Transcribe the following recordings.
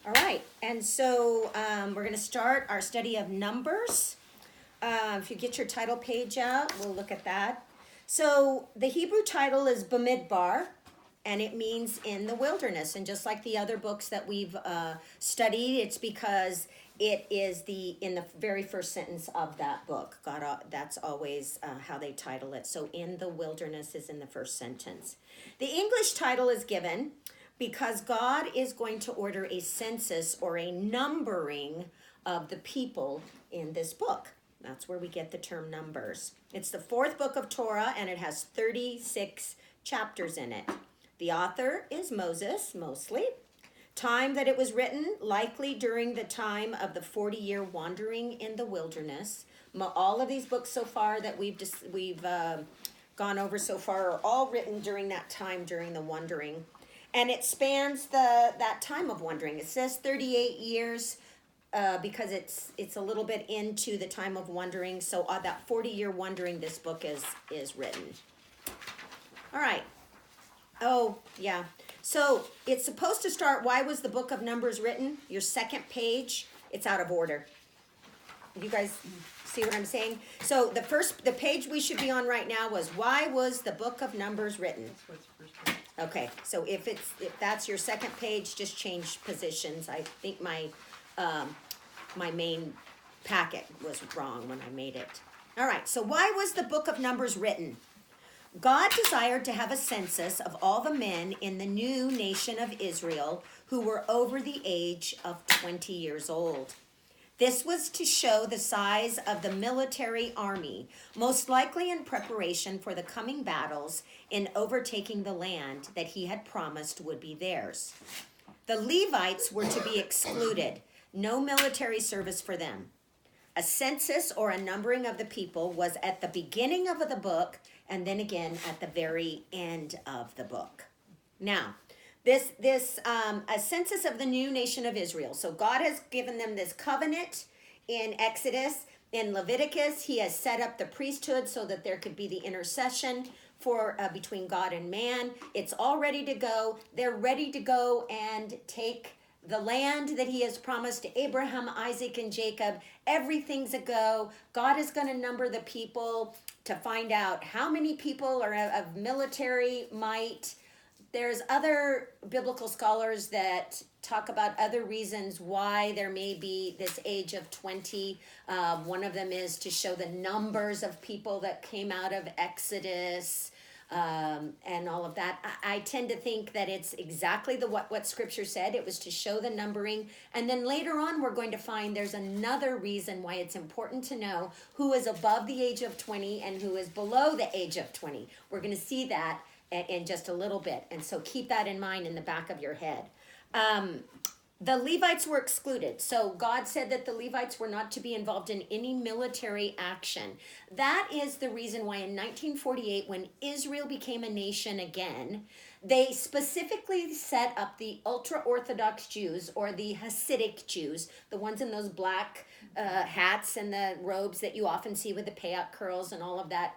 All right, and so we're going to start our study of Numbers. If you get your title page out, we'll look at that. So the Hebrew title is Bamidbar, and it means in the wilderness. And just like the other books that we've studied, it's because it is in the very first sentence of that book. God, that's always how they title it. So in the wilderness is in the first sentence. The English title is given because God is going to order a census or a numbering of the people in this book. That's where we get the term Numbers. It's the fourth book of Torah, and it has 36 chapters in it. The author is Moses, mostly. Time that it was written, likely during the time of the 40-year wandering in the wilderness. All of these books so far that we've gone over so far are all written during that time, during the wandering. And it spans that time of wandering. It says 38 years because it's a little bit into the time of wandering. So that 40-year wandering, this book is written. All right. Oh, yeah. So it's supposed to start, why was the book of Numbers written? Your second page, it's out of order. You guys see what I'm saying? So the page we should be on right now was, why was the book of Numbers written? That's what's first. Okay, so if that's your second page, just change positions. I think my main packet was wrong when I made it. All right, so why was the book of Numbers written? God desired to have a census of all the men in the new nation of Israel who were over the age of 20 years old. This was to show the size of the military army, most likely in preparation for the coming battles in overtaking the land that he had promised would be theirs. The Levites were to be excluded, no military service for them. A census or a numbering of the people was at the beginning of the book and then again at the very end of the book. Now, a census of the new nation of Israel. So God has given them this covenant in Exodus. In Leviticus, he has set up the priesthood so that there could be the intercession for between God and man. It's all ready to go. They're ready to go and take the land that he has promised to Abraham, Isaac, and Jacob. Everything's a go. God is going to number the people to find out how many people are of military might. There's other biblical scholars that talk about other reasons why there may be this age of 20. One of them is to show the numbers of people that came out of Exodus and all of that. I tend to think that it's exactly what Scripture said. It was to show the numbering. And then later on, we're going to find there's another reason why it's important to know who is above the age of 20 and who is below the age of 20. We're going to see that in just a little bit. And so keep that in mind in the back of your head. The Levites were excluded. So God said that the Levites were not to be involved in any military action. That is the reason why in 1948, when Israel became a nation again, they specifically set up the ultra-Orthodox Jews or the Hasidic Jews, the ones in those black hats and the robes that you often see with the payout curls and all of that.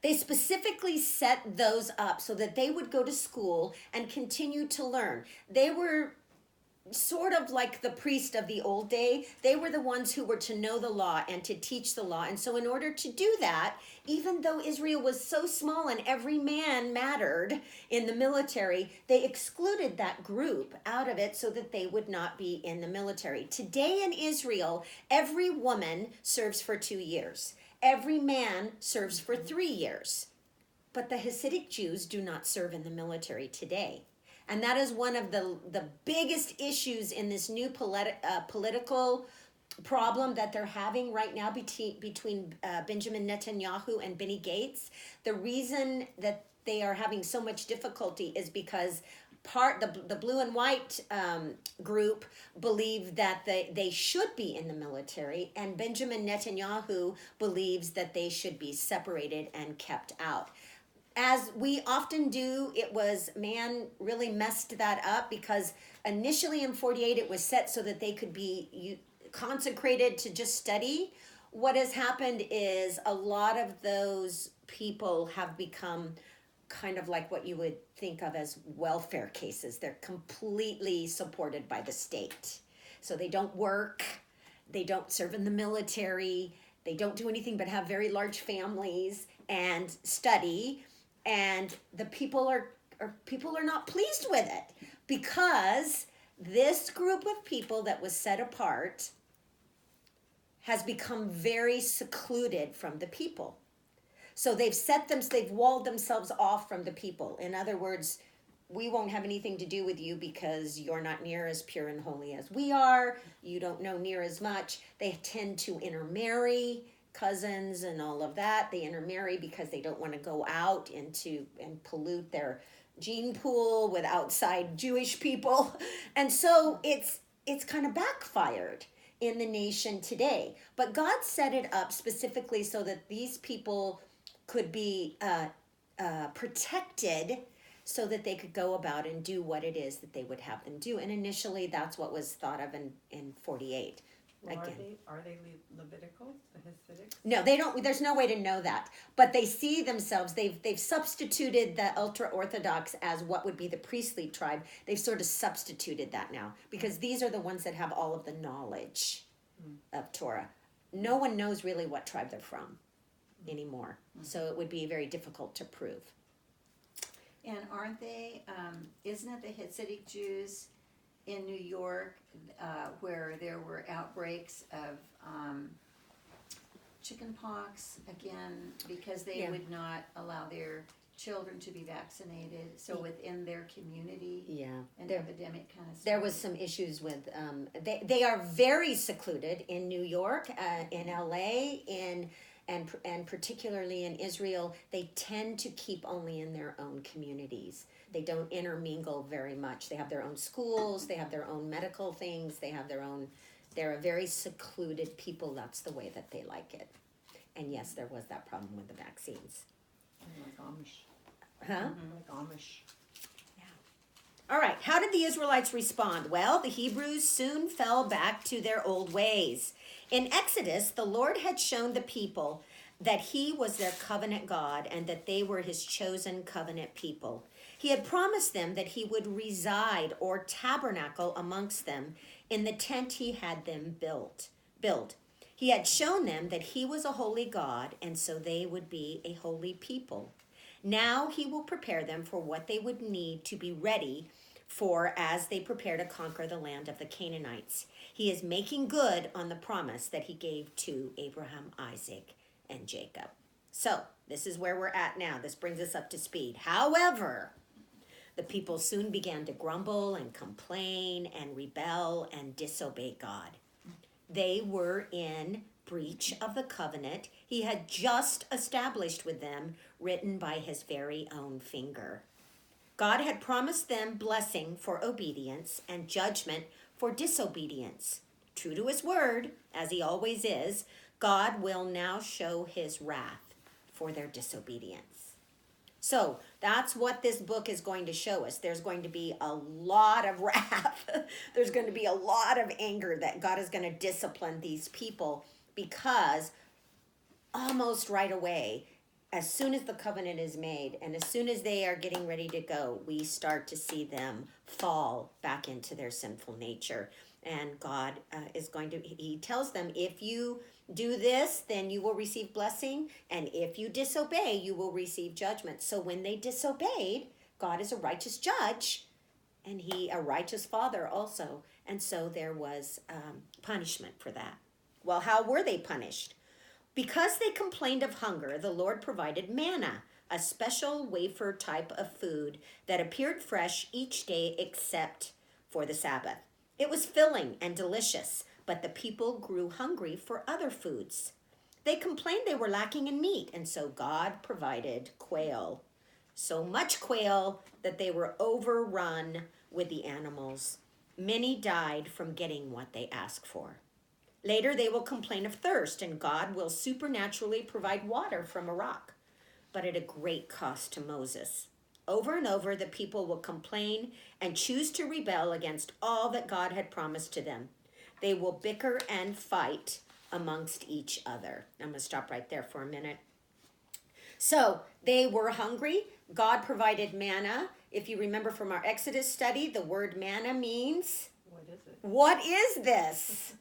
They specifically set those up so that they would go to school and continue to learn. They were sort of like the priest of the old day. They were the ones who were to know the law and to teach the law. And so in order to do that, even though Israel was so small and every man mattered in the military, they excluded that group out of it so that they would not be in the military. Today in Israel, every woman serves for 2 years. Every man serves for 3 years. But the Hasidic Jews do not serve in the military today. And that is one of the biggest issues in this new political problem that they're having right now between Benjamin Netanyahu and Benny Gates. The reason that they are having so much difficulty is because the blue and white group believe that they should be in the military, and Benjamin Netanyahu believes that they should be separated and kept out. As we often do, man really messed that up because initially in 48 it was set so that they could be consecrated to just study. What has happened is a lot of those people have become kind of like what you would think of as welfare cases. They're completely supported by the state. So they don't work, they don't serve in the military, they don't do anything but have very large families and study, and the people are not pleased with it because this group of people that was set apart has become very secluded from the people. So they've walled themselves off from the people. In other words, we won't have anything to do with you because you're not near as pure and holy as we are. You don't know near as much. They tend to intermarry, cousins and all of that. They intermarry because they don't want to go out into and pollute their gene pool with outside Jewish people. And so it's kind of backfired in the nation today. But God set it up specifically so that these people could be protected so that they could go about and do what it is that they would have them do. And initially, that's what was thought of in 48. Well, Again. are they Levitical, the Hasidics? No, they don't. There's no way to know that. But they see themselves. They've substituted the ultra orthodox as what would be the priestly tribe. They've sort of substituted that now because these are the ones that have all of the knowledge of Torah. No one knows really what tribe they're from anymore. So it would be very difficult to prove. And aren't they, isn't it the Hasidic Jews in New York where there were outbreaks of chickenpox again because they would not allow their children to be vaccinated? So within their community, an epidemic kind of. There was some issues with. They are very secluded in New York, in LA, and particularly in Israel. They tend to keep only in their own communities. They don't intermingle very much. They have their own schools. They have their own medical things. They have their own. They're a very secluded people. That's the way that they like it. And yes, there was that problem with the vaccines. Like Amish. Huh? Like Amish. All right, how did the Israelites respond? Well, the Hebrews soon fell back to their old ways. In Exodus, the Lord had shown the people that he was their covenant God and that they were his chosen covenant people. He had promised them that he would reside or tabernacle amongst them in the tent he had them build. He had shown them that he was a holy God, and so they would be a holy people. Now he will prepare them for what they would need to be ready for as they prepare to conquer the land of the Canaanites. He is making good on the promise that he gave to Abraham, Isaac, and Jacob. So this is where we're at now. This brings us up to speed. However, the people soon began to grumble and complain and rebel and disobey God. They were in breach of the covenant he had just established with them, written by his very own finger. God had promised them blessing for obedience and judgment for disobedience. True to his word, as he always is, God will now show his wrath for their disobedience. So that's what this book is going to show us. There's going to be a lot of wrath. There's going to be a lot of anger that God is going to discipline these people because almost right away, as soon as the covenant is made and as soon as they are getting ready to go, we start to see them fall back into their sinful nature. And God is going to, he tells them, if you do this, then you will receive blessing. And if you disobey, you will receive judgment. So when they disobeyed, God is a righteous judge and he a righteous father also. And so there was punishment for that. Well, how were they punished? Because they complained of hunger, the Lord provided manna, a special wafer type of food that appeared fresh each day except for the Sabbath. It was filling and delicious, but the people grew hungry for other foods. They complained they were lacking in meat, and so God provided quail. So much quail that they were overrun with the animals. Many died from getting what they asked for. Later they will complain of thirst, and God will supernaturally provide water from a rock, but at a great cost to Moses. Over and over, the people will complain and choose to rebel against all that God had promised to them. They will bicker and fight amongst each other. I'm going to stop right there for a minute. So they were hungry. God provided manna. If you remember from our Exodus study, the word manna means, What is it? what is this?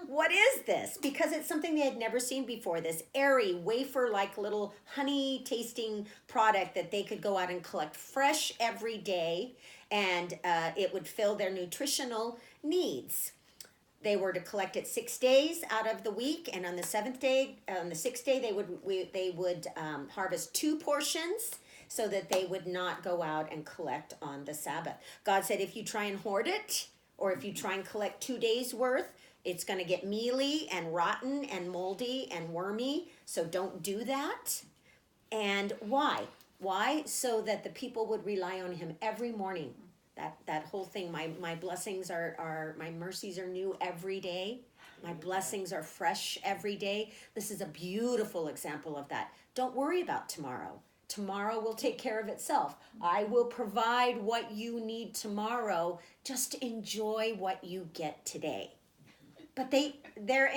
What is this? Because it's something they had never seen before. This airy, wafer-like little honey-tasting product that they could go out and collect fresh every day, and it would fill their nutritional needs. They were to collect it 6 days out of the week, and on the sixth day, they would harvest 2 portions, so that they would not go out and collect on the Sabbath. God said, if you try and hoard it, or if you try and collect 2 days worth, it's going to get mealy and rotten and moldy and wormy. So don't do that. And why? Why? So that the people would rely on him every morning. That whole thing, my blessings are, my mercies are new every day. My blessings are fresh every day. This is a beautiful example of that. Don't worry about tomorrow. Tomorrow will take care of itself. I will provide what you need tomorrow. Just enjoy what you get today. But they're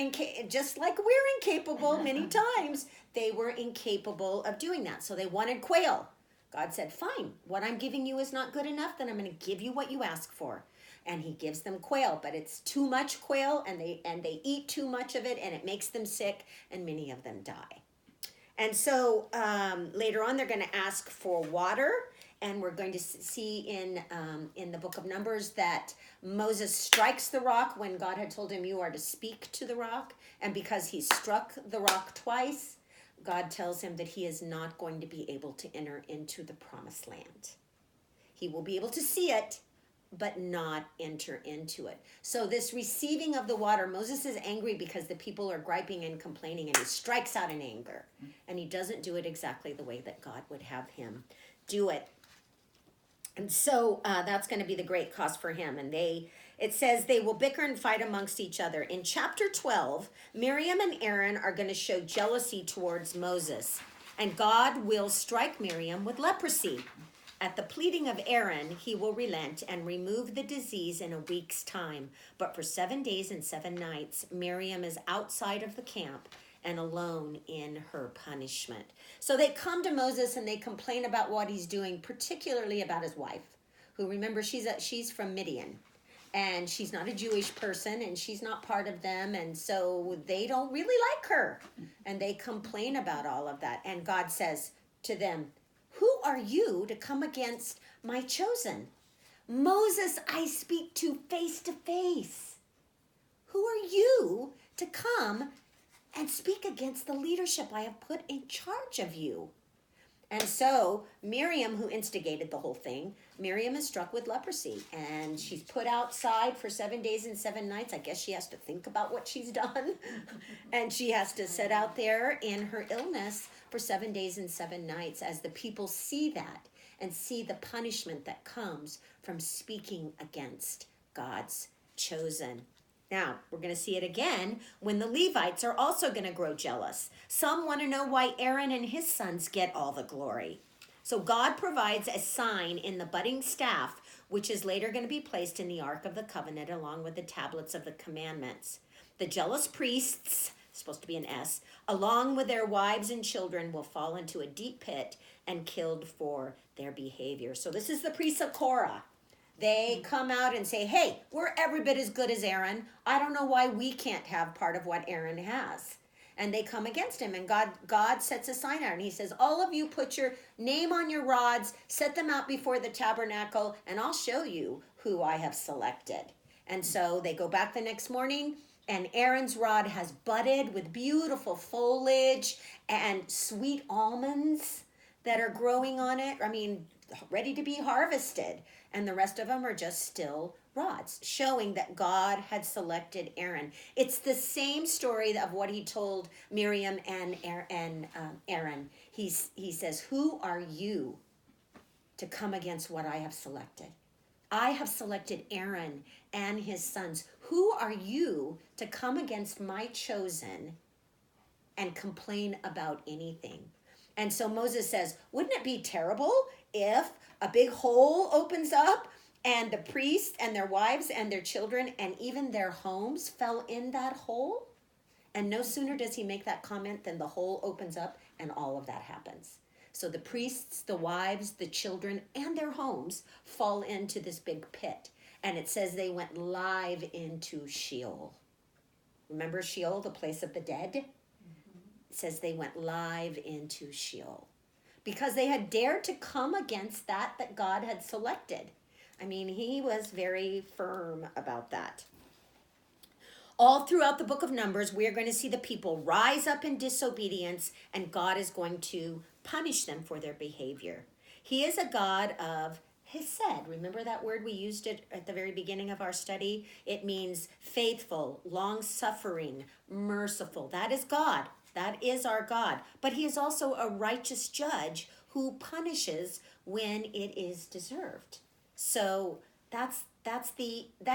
just like we're incapable many times, they were incapable of doing that. So they wanted quail. God said, fine, what I'm giving you is not good enough, then I'm going to give you what you ask for. And he gives them quail, but it's too much quail, and they eat too much of it, and it makes them sick, and many of them die. And so later on, they're going to ask for water, and we're going to see in the book of Numbers that Moses strikes the rock when God had told him, you are to speak to the rock. And because he struck the rock twice, God tells him that he is not going to be able to enter into the promised land. He will be able to see it, but not enter into it. So this receiving of the water, Moses is angry because the people are griping and complaining, and he strikes out in anger. And he doesn't do it exactly the way that God would have him do it. And so that's going to be the great cost for him. And it says they will bicker and fight amongst each other. In chapter 12, Miriam and Aaron are going to show jealousy towards Moses. And God will strike Miriam with leprosy. At the pleading of Aaron, he will relent and remove the disease in a week's time. But for 7 days and 7 nights, Miriam is outside of the camp and alone in her punishment. So they come to Moses and they complain about what he's doing, particularly about his wife, who, remember, she's from Midian. And she's not a Jewish person, and she's not part of them, and so they don't really like her. And they complain about all of that. And God says to them, who are you to come against my chosen? Moses I speak to face. Who are you to come and speak against the leadership I have put in charge of you? And so Miriam, who instigated the whole thing, Miriam is struck with leprosy, and she's put outside for 7 days and 7 nights. I guess she has to think about what she's done. And she has to sit out there in her illness for 7 days and 7 nights as the people see that and see the punishment that comes from speaking against God's chosen. Now, we're going to see it again when the Levites are also going to grow jealous. Some want to know why Aaron and his sons get all the glory. So God provides a sign in the budding staff, which is later going to be placed in the Ark of the Covenant along with the tablets of the commandments. The jealous priests, supposed to be an S, along with their wives and children will fall into a deep pit and killed for their behavior. So this is the priests of Korah. They come out and say, hey, we're every bit as good as Aaron. I don't know why we can't have part of what Aaron has. And they come against him, and God sets a sign out, and he says, all of you put your name on your rods, set them out before the tabernacle, and I'll show you who I have selected. And so they go back the next morning, and Aaron's rod has budded with beautiful foliage and sweet almonds that are growing on it. I mean, ready to be harvested. And the rest of them are just still rods, showing that God had selected Aaron. It's the same story of what he told Miriam and Aaron. He says, who are you to come against what I have selected? I have selected Aaron and his sons. Who are you to come against my chosen and complain about anything? And so Moses says, wouldn't it be terrible if a big hole opens up and the priests and their wives and their children and even their homes fell in that hole? And no sooner does he make that comment than the hole opens up and all of that happens. So the priests, the wives, the children, and their homes fall into this big pit. And it says they went live into Sheol. Remember Sheol, the place of the dead? It says they went live into Sheol. Because they had dared to come against that God had selected. I mean, he was very firm about that. All throughout the book of Numbers, we are going to see the people rise up in disobedience, and God is going to punish them for their behavior. He is a God of Hesed. Remember that word? We used it at the very beginning of our study. It means faithful, long-suffering, merciful. That is God. That is our God. But He is also a righteous judge who punishes when it is deserved. So that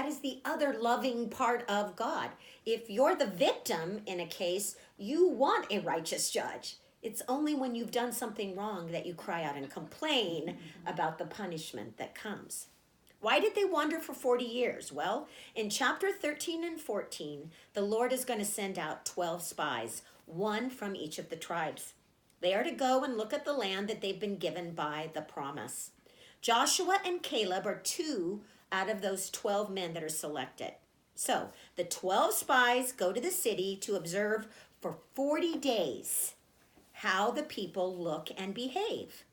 is the other loving part of God. If you're the victim in a case, you want a righteous judge. It's only when you've done something wrong that you cry out and complain about the punishment that comes. Why did they wander for 40 years? Well, in chapter 13 and 14, the Lord is going to send out 12 spies, one from each of the tribes. They are to go and look at the land that they've been given by the promise. Joshua and Caleb are 2 out of those 12 men that are selected. So the 12 spies go to the city to observe for 40 days how the people look and behave.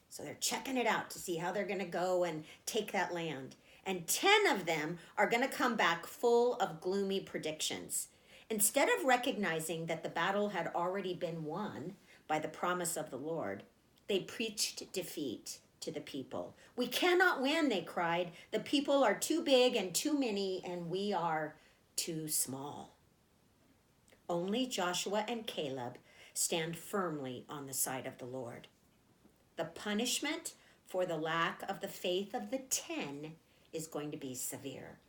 So they're checking it out to see how they're going to go and take that land. And 10 of them are going to come back full of gloomy predictions. Instead of recognizing that the battle had already been won by the promise of the Lord, they preached defeat to the people. We cannot win, they cried. The people are too big and too many, and we are too small. Only Joshua and Caleb stand firmly on the side of the Lord. The punishment for the lack of the faith of the 10 is going to be severe.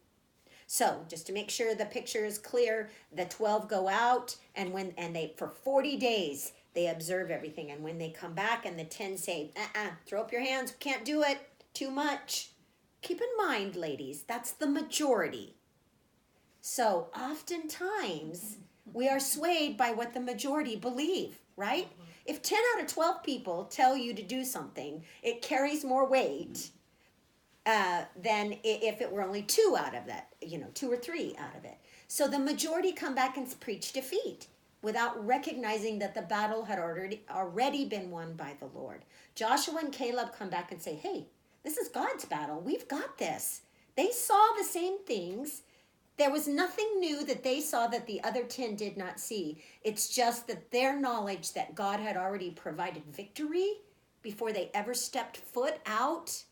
So, just to make sure the picture is clear, the 12 go out, and they for 40 days they observe everything, and when they come back and the 10 say, throw up your hands, can't do it, too much. Keep in mind, ladies, that's the majority. So oftentimes we are swayed by what the majority believe, right? If 10 out of 12 people tell you to do something, it carries more weight than if it were only 2 out of that, 2 or 3 out of it. So the majority come back and preach defeat without recognizing that the battle had already been won by the Lord. Joshua and Caleb come back and say, hey, this is God's battle. We've got this. They saw the same things. There was nothing new that they saw that the other 10 did not see. It's just that their knowledge that God had already provided victory before they ever stepped foot out,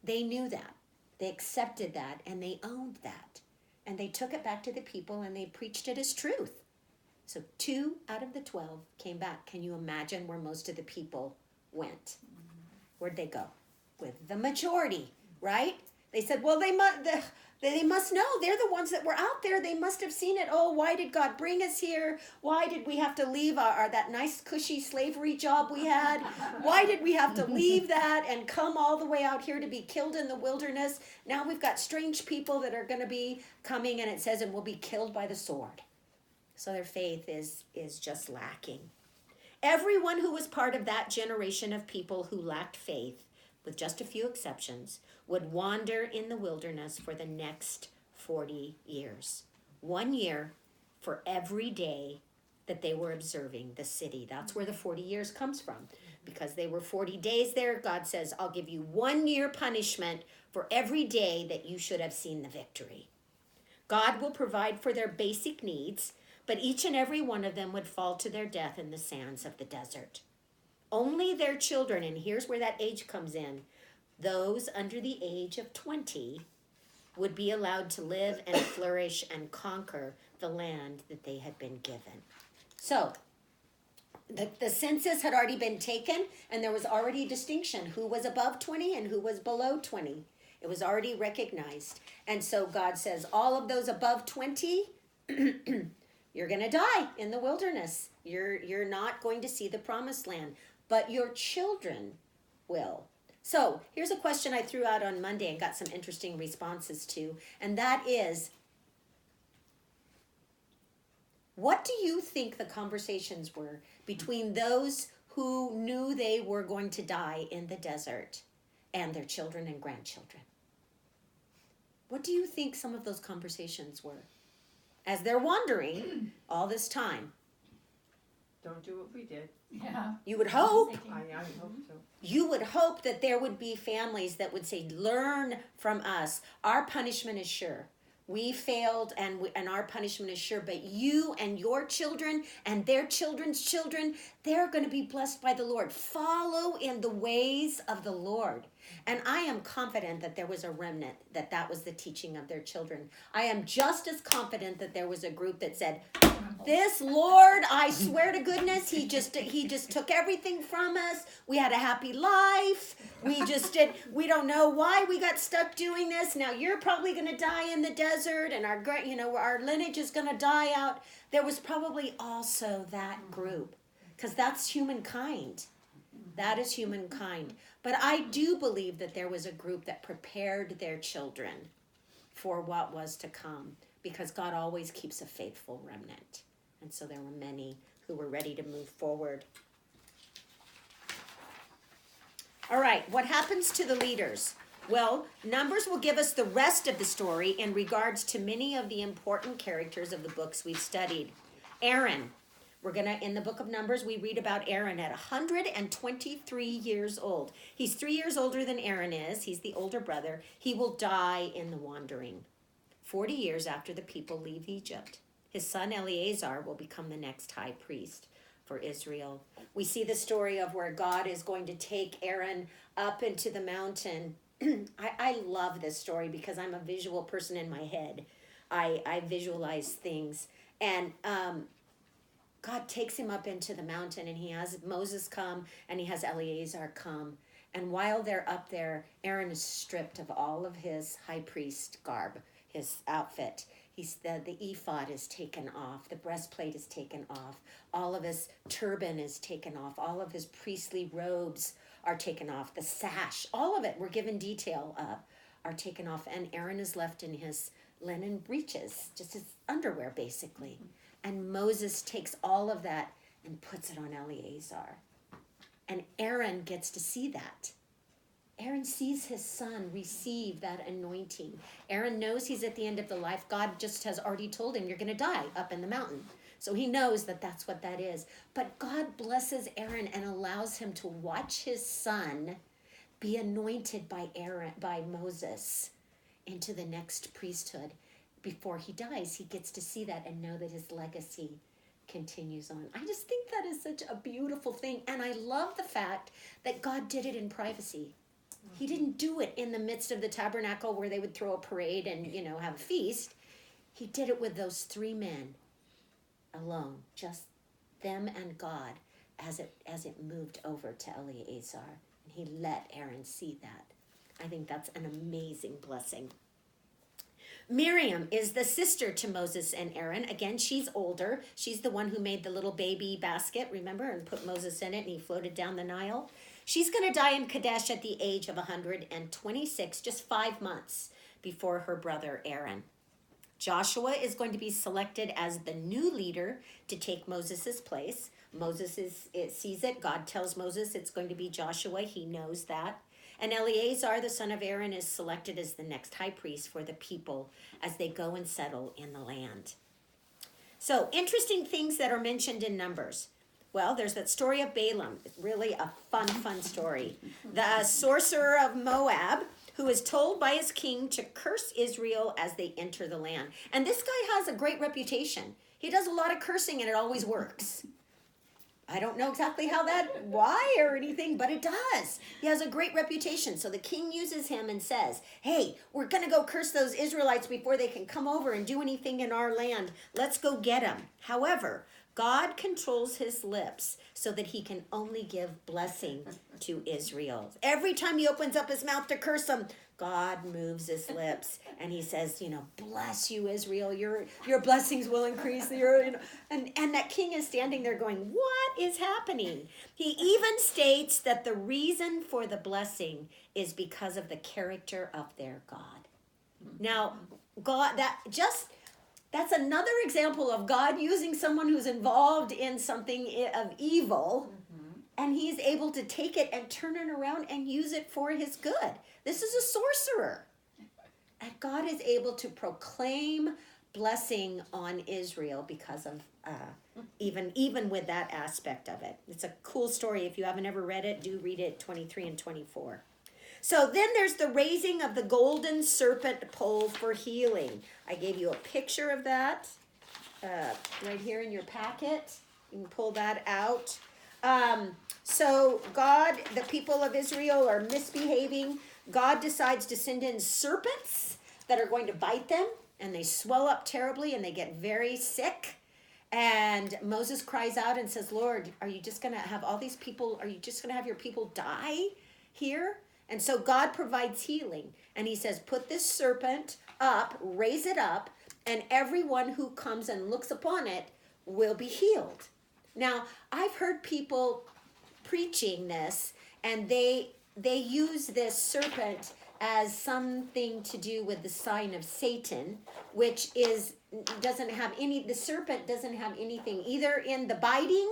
they knew that. They accepted that and they owned that. And they took it back to the people and they preached it as truth. So 2 out of the 12 came back. Can you imagine where most of the people went? Where'd they go? With the majority, right? They said, well, they must know. They're the ones that were out there. They must have seen it. Oh, why did God bring us here? Why did we have to leave that nice, cushy slavery job we had? Why did we have to leave that and come all the way out here to be killed in the wilderness? Now we've got strange people that are going to be coming, and it says, and will be killed by the sword. So their faith is just lacking. Everyone who was part of that generation of people who lacked faith, with just a few exceptions, would wander in the wilderness for the next 40 years. 1 year for every day that they were observing the city. That's where the 40 years comes from. Because they were 40 days there, God says, I'll give you 1 year punishment for every day that you should have seen the victory. God will provide for their basic needs, but each and every one of them would fall to their death in the sands of the desert. Only their children, and here's where that age comes in, those under the age of 20 would be allowed to live and flourish and conquer the land that they had been given. So, the census had already been taken, and there was already a distinction who was above 20 and who was below 20. It was already recognized. And so God says, all of those above 20, you're going to die in the wilderness. You're not going to see the promised land, but your children will. So here's a question I threw out on Monday and got some interesting responses to, and that is, what do you think the conversations were between those who knew they were going to die in the desert, and their children and grandchildren. What do you think some of those conversations were? As they're wandering all this time. Don't do what we did. Yeah. You would hope. I hope so. You would hope that there would be families that would say, learn from us. Our punishment is sure. We failed and our punishment is sure, but you and your children and their children's children, they're going to be blessed by the Lord. Follow in the ways of the Lord. And I am confident that there was a remnant, that was the teaching of their children. I am just as confident that there was a group that said, this Lord, I swear to goodness, he just took everything from us. We had a happy life. We don't know why we got stuck doing this. Now you're probably going to die in the desert, and our lineage is going to die out. There was probably also that group, because that's humankind. That is humankind. But I do believe that there was a group that prepared their children for what was to come, because God always keeps a faithful remnant. And so there were many who were ready to move forward. All right, what happens to the leaders? Well, Numbers will give us the rest of the story in regards to many of the important characters of the books we've studied. Aaron. In the book of Numbers, we read about Aaron at 123 years old. He's 3 years older than Aaron is. He's the older brother. He will die in the wandering 40 years after the people leave Egypt. His son Eleazar will become the next high priest for Israel. We see the story of where God is going to take Aaron up into the mountain. I love this story because I'm a visual person in my head. I visualize things. And God takes him up into the mountain, and he has Moses come and he has Eleazar come. And while they're up there, Aaron is stripped of all of his high priest garb, his outfit. The ephod is taken off, the breastplate is taken off, all of his turban is taken off, all of his priestly robes are taken off, the sash, all of it, we're given detail of, are taken off, and Aaron is left in his linen breeches, just his underwear basically. And Moses takes all of that and puts it on Eleazar. And Aaron gets to see that. Aaron sees his son receive that anointing. Aaron knows he's at the end of the life. God just has already told him, you're going to die up in the mountain. So he knows that that's what that is. But God blesses Aaron and allows him to watch his son be anointed by Moses into the next priesthood. Before he dies, he gets to see that and know that his legacy continues on. I just think that is such a beautiful thing. And I love the fact that God did it in privacy. He didn't do it in the midst of the tabernacle where they would throw a parade and, have a feast. He did it with those 3 men alone, just them and God, as it moved over to Eleazar. And he let Aaron see that. I think that's an amazing blessing. Miriam is the sister to Moses and Aaron. Again, she's older. She's the one who made the little baby basket, remember, and put Moses in it, and he floated down the Nile. She's going to die in Kadesh at the age of 126, just 5 months before her brother Aaron. Joshua is going to be selected as the new leader to take Moses' place. Moses sees it. God tells Moses it's going to be Joshua. He knows that. And Eleazar, the son of Aaron, is selected as the next high priest for the people as they go and settle in the land. So, interesting things that are mentioned in Numbers. Well, there's that story of Balaam. It's really a fun story. The sorcerer of Moab, who is told by his king to curse Israel as they enter the land. And this guy has a great reputation. He does a lot of cursing, and it always works. I don't know exactly why or anything, but it does. He has a great reputation. So the king uses him and says, hey, we're going to go curse those Israelites before they can come over and do anything in our land. Let's go get them. However, God controls his lips so that he can only give blessing to Israel. Every time he opens up his mouth to curse them, God moves his lips and he says, bless you, Israel. Your blessings will increase. And that king is standing there going, what is happening? He even states that the reason for the blessing is because of the character of their God. Now, God, that's another example of God using someone who's involved in something of evil and he is able to take it and turn it around and use it for his good. This is a sorcerer. And God is able to proclaim blessing on Israel because of even with that aspect of it. It's a cool story. If you haven't ever read it, do read it, 23 and 24. So then there's the raising of the golden serpent pole for healing. I gave you a picture of that right here in your packet. You can pull that out. So God, the people of Israel are misbehaving. God decides to send in serpents that are going to bite them, and they swell up terribly and they get very sick. And Moses cries out and says, Lord, are you just going to have all these people, are you just going to have your people die here? And so God provides healing. And he says, put this serpent up, raise it up, and everyone who comes and looks upon it will be healed. Now, I've heard people preaching this, and they use this serpent as something to do with the sign of Satan, which doesn't have any, the serpent doesn't have anything either in the biting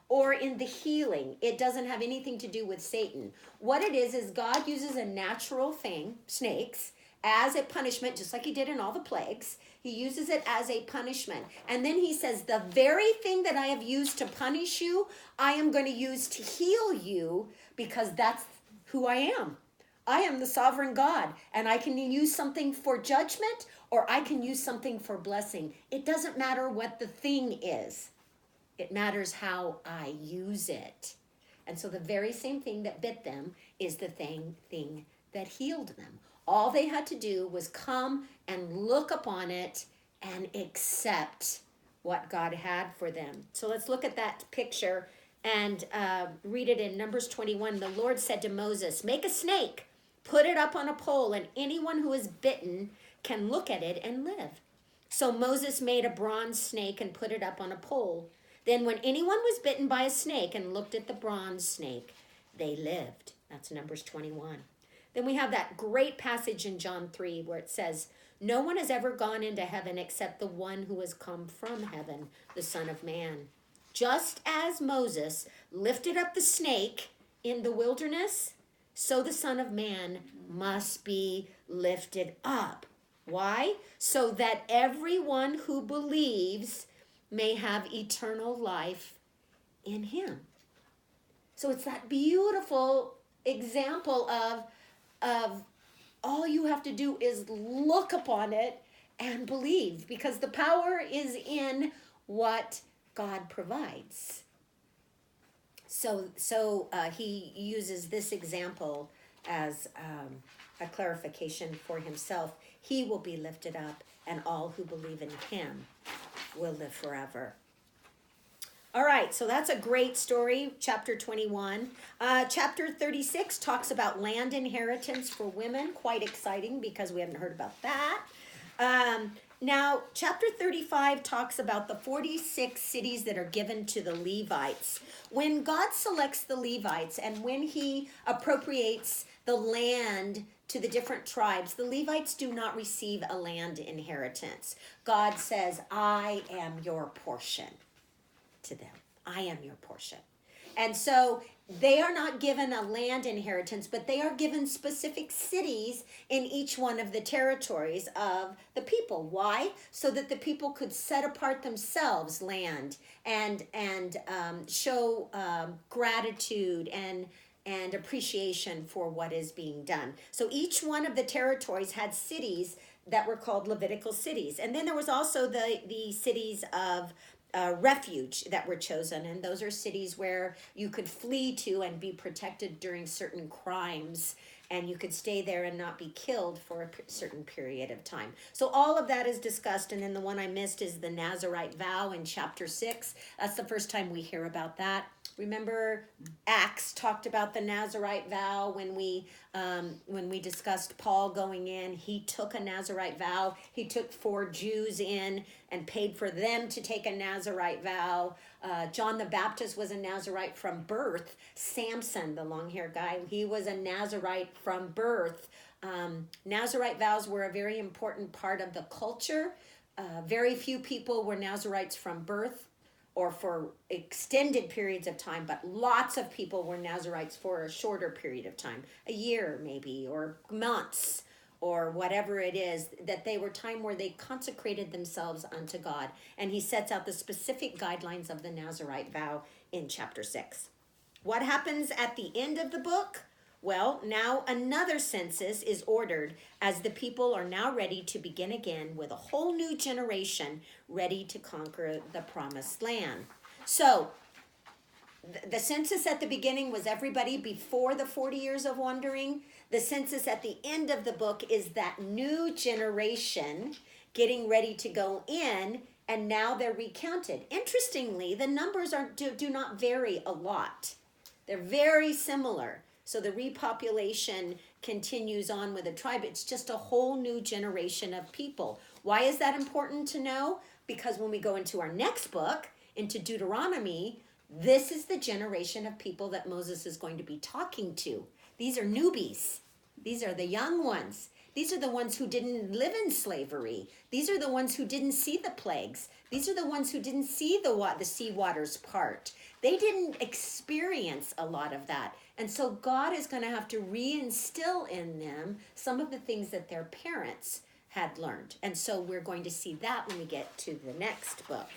or in the healing. It doesn't have anything to do with Satan. What it is God uses a natural thing, snakes, as a punishment, just like he did in all the plagues. He uses it as a punishment. And then he says, the very thing that I have used to punish you, I am going to use to heal you, because that's who I am. I am the sovereign God, and I can use something for judgment or I can use something for blessing. It doesn't matter what the thing is. It matters how I use it. And so the very same thing that bit them is the thing that healed them. All they had to do was come and look upon it and accept what God had for them. So let's look at that picture and read it in Numbers 21. The Lord said to Moses, make a snake, put it up on a pole, and anyone who is bitten can look at it and live. So Moses made a bronze snake and put it up on a pole. Then when anyone was bitten by a snake and looked at the bronze snake, they lived. That's Numbers 21. Then we have that great passage in John 3 where it says, no one has ever gone into heaven except the one who has come from heaven, the Son of Man. Just as Moses lifted up the snake in the wilderness, so the Son of Man must be lifted up. Why? So that everyone who believes may have eternal life in him. So it's that beautiful example of all you have to do is look upon it and believe, because the power is in what God provides. So he uses this example as a clarification for himself. He will be lifted up, and all who believe in him will live forever. All right, so that's a great story, chapter 21. Chapter 36 talks about land inheritance for women. Quite exciting because we haven't heard about that. Now, chapter 35 talks about the 46 cities that are given to the Levites. When God selects the Levites and when he appropriates the land to the different tribes, the Levites do not receive a land inheritance. God says, I am your portion to them. I am your portion. And so they are not given a land inheritance, but they are given specific cities in each one of the territories of the people. Why? So that the people could set apart themselves land and show gratitude and appreciation for what is being done. So each one of the territories had cities that were called Levitical cities. And then there was also the cities of refuge that were chosen, and those are cities where you could flee to and be protected during certain crimes, and you could stay there and not be killed for a certain period of time. So all of that is discussed, and then the one I missed is the Nazirite vow in chapter 6. That's the first time we hear about that. Remember, Acts talked about the Nazirite vow when we discussed Paul going in. He took a Nazirite vow. He took 4 Jews in and paid for them to take a Nazirite vow. John the Baptist was a Nazirite from birth. Samson, the long-haired guy, he was a Nazirite from birth. Nazirite vows were a very important part of the culture. Very few people were Nazirites from birth. or for extended periods of time, but lots of people were Nazarites for a shorter period of time, a year maybe, or months, or whatever it is, that they were time where they consecrated themselves unto God. And he sets out the specific guidelines of the Nazarite vow in chapter 6. What happens at the end of the book? Well, now another census is ordered as the people are now ready to begin again with a whole new generation ready to conquer the promised land. So, the census at the beginning was everybody before the 40 years of wandering. The census at the end of the book is that new generation getting ready to go in, and now they're recounted. Interestingly, the numbers do not vary a lot. They're very similar. So the repopulation continues on with a tribe. It's just a whole new generation of people. Why is that important to know? Because when we go into our next book, into Deuteronomy, this is the generation of people that Moses is going to be talking to. These are newbies. These are the young ones. These are the ones who didn't live in slavery. These are the ones who didn't see the plagues. These are the ones who didn't see the sea waters part. They didn't experience a lot of that. And so God is going to have to reinstill in them some of the things that their parents had learned. And so we're going to see that when we get to the next book.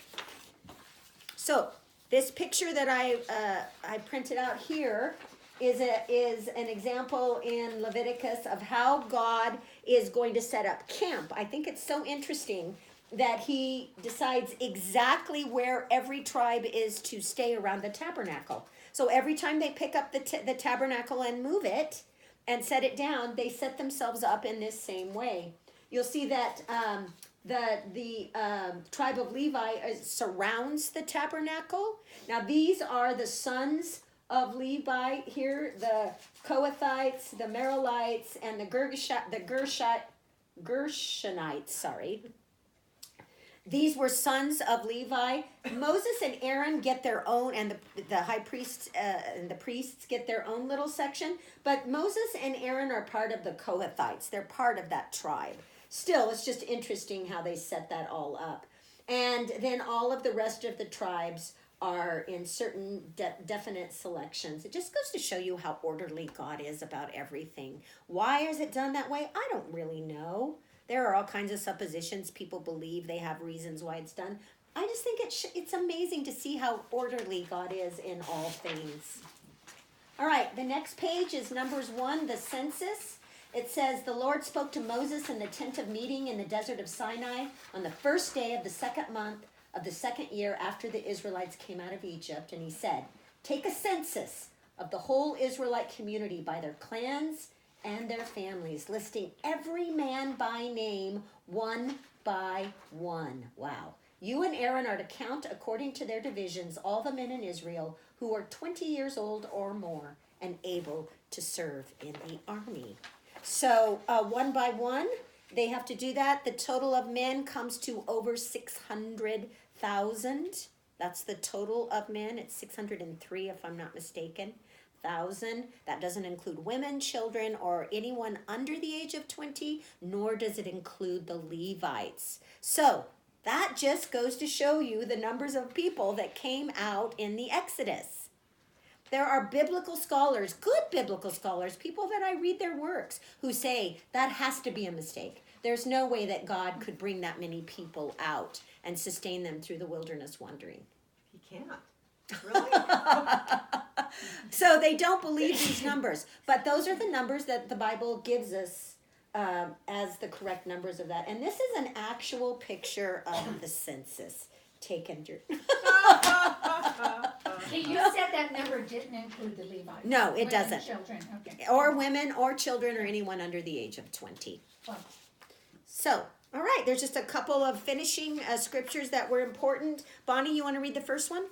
So this picture that I printed out here is an example in Leviticus of how God is going to set up camp. I think it's so interesting that he decides exactly where every tribe is to stay around the tabernacle. So every time they pick up the tabernacle and move it and set it down, they set themselves up in this same way. You'll see that the tribe of Levi surrounds the tabernacle. Now these are the sons of Levi here, the Kohathites, the Merarites, and the Gershonites, sorry. These were sons of Levi. Moses and Aaron get their own, and the high priest and the priests get their own little section. But Moses and Aaron are part of the Kohathites. They're part of that tribe. Still, it's just interesting how they set that all up. And then all of the rest of the tribes are in certain definite selections. It just goes to show you how orderly God is about everything. Why is it done that way? I don't really know. There are all kinds of suppositions. People believe they have reasons why it's done. I just think it's amazing to see how orderly God is in all things. All right, the next page is Numbers 1, the census. It says, the Lord spoke to Moses in the tent of meeting in the desert of Sinai on the first day of the second month of the second year after the Israelites came out of Egypt. And he said, take a census of the whole Israelite community by their clans and their families, listing every man by name, one by one. Wow. You and Aaron are to count according to their divisions all the men in Israel who are 20 years old or more and able to serve in the army. So one by one, they have to do that. The total of men comes to over 600,000. That's the total of men. It's 603 if I'm not mistaken. 1,000. That doesn't include women, children, or anyone under the age of 20, nor does it include the Levites. So that just goes to show you the numbers of people that came out in the Exodus. There are biblical scholars, good biblical scholars, people that I read their works, who say that has to be a mistake. There's no way that God could bring that many people out and sustain them through the wilderness wandering. He can't. Really? So they don't believe these numbers. But those are the numbers that the Bible gives us as the correct numbers of that. And this is an actual picture of the census taken through. So you said that number didn't include the Levites? No, it Women, doesn't. Children, okay. Or women or children or anyone under the age of 20. Well, So, all right, there's just a couple of finishing scriptures that were important. Bonnie, you want to read the first one?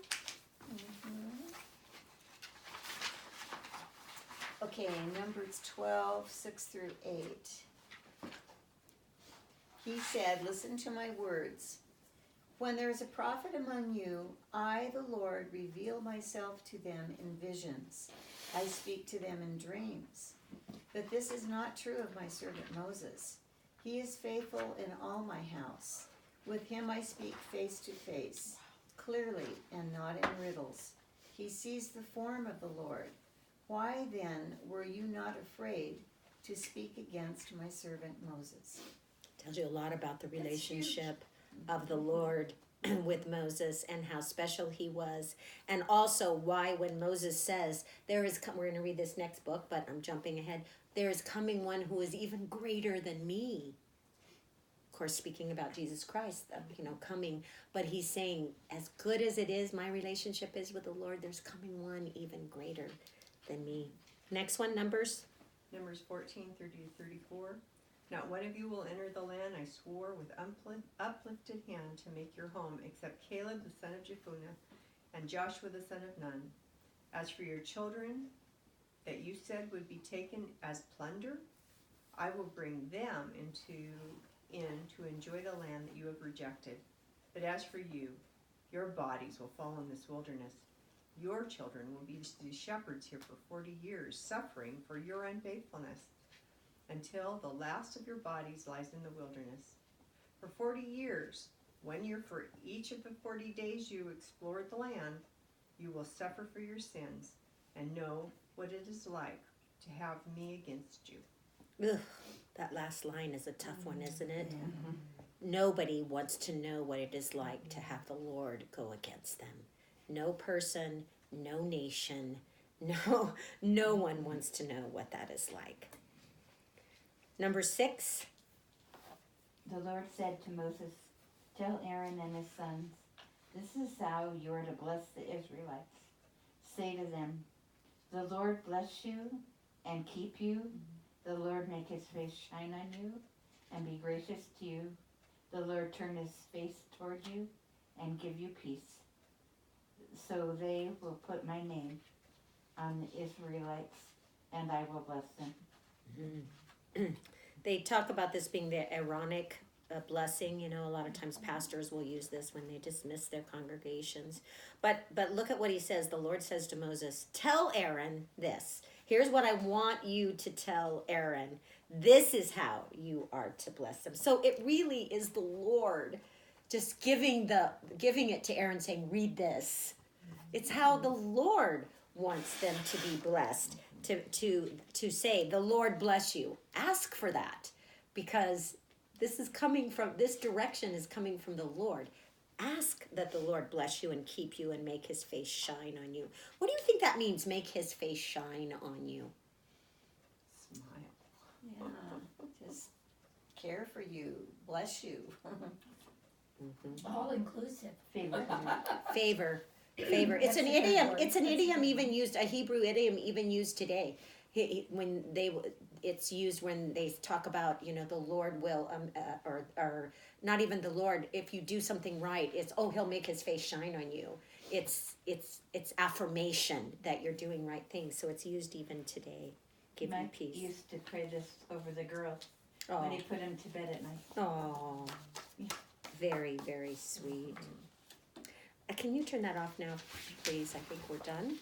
Okay, Numbers 12, 6 through 8. He said, listen to my words. When there is a prophet among you, I, the Lord, reveal myself to them in visions. I speak to them in dreams. But this is not true of my servant Moses. He is faithful in all my house. With him I speak face to face. clearly and not in riddles. He sees the form of the Lord. Why then were you not afraid to speak against my servant Moses? Tells you a lot about the relationship of the Lord with Moses and how special he was, and also why when Moses says we're going to read this next book, but I'm jumping ahead, there is coming one who is even greater than me. Of course, speaking about Jesus Christ, coming, but he's saying, as good as it is, my relationship is with the Lord, there's coming one even greater than me. Next one, Numbers. Numbers 14:30-34. Not one of you will enter the land I swore with uplifted hand to make your home, except Caleb the son of Jephunneh and Joshua the son of Nun. As for your children that you said would be taken as plunder, I will bring them in to enjoy the land that you have rejected. But as for you, your bodies will fall in this wilderness. Your children will be the shepherds here for 40 years, suffering for your unfaithfulness, until the last of your bodies lies in the wilderness. For 40 years, 1 year for each of the 40 days you explored the land, you will suffer for your sins and know what it is like to have me against you. Ugh, that last line is a tough one, isn't it? Nobody wants to know what it is like to have the Lord go against them. No person, no nation, no one wants to know what that is like. Number 6. The Lord said to Moses, "Tell Aaron and his sons, this is how you are to bless the Israelites. Say to them, the Lord bless you and keep you. The Lord make his face shine on you and be gracious to you. The Lord turn his face toward you and give you peace. So they will put my name on the Israelites, and I will bless them." They talk about this being the Aaronic blessing. A lot of times pastors will use this when they dismiss their congregations. But look at what he says. The Lord says to Moses, "Tell Aaron this. Here's what I want you to tell Aaron. This is how you are to bless them." So it really is the Lord just giving it to Aaron, saying, "Read this." It's how the Lord wants them to be blessed. To say, "The Lord bless you." Ask for that, because this direction is coming from the Lord. Ask that the Lord bless you and keep you and make his face shine on you. What do you think that means, make his face shine on you? Smile. Yeah, just care for you, bless you. All inclusive. Favor. It's an idiom. It's an idiom even used, a Hebrew idiom even used today. It's used when they talk about, the Lord will, or not even the Lord. If you do something right, it's, he'll make his face shine on you. It's affirmation that you're doing right things. So it's used even today. Give you Mike peace. used to pray this over the girls when Oh, he put them to bed at night. oh, very, very sweet. Can you turn that off now, please? I think we're done.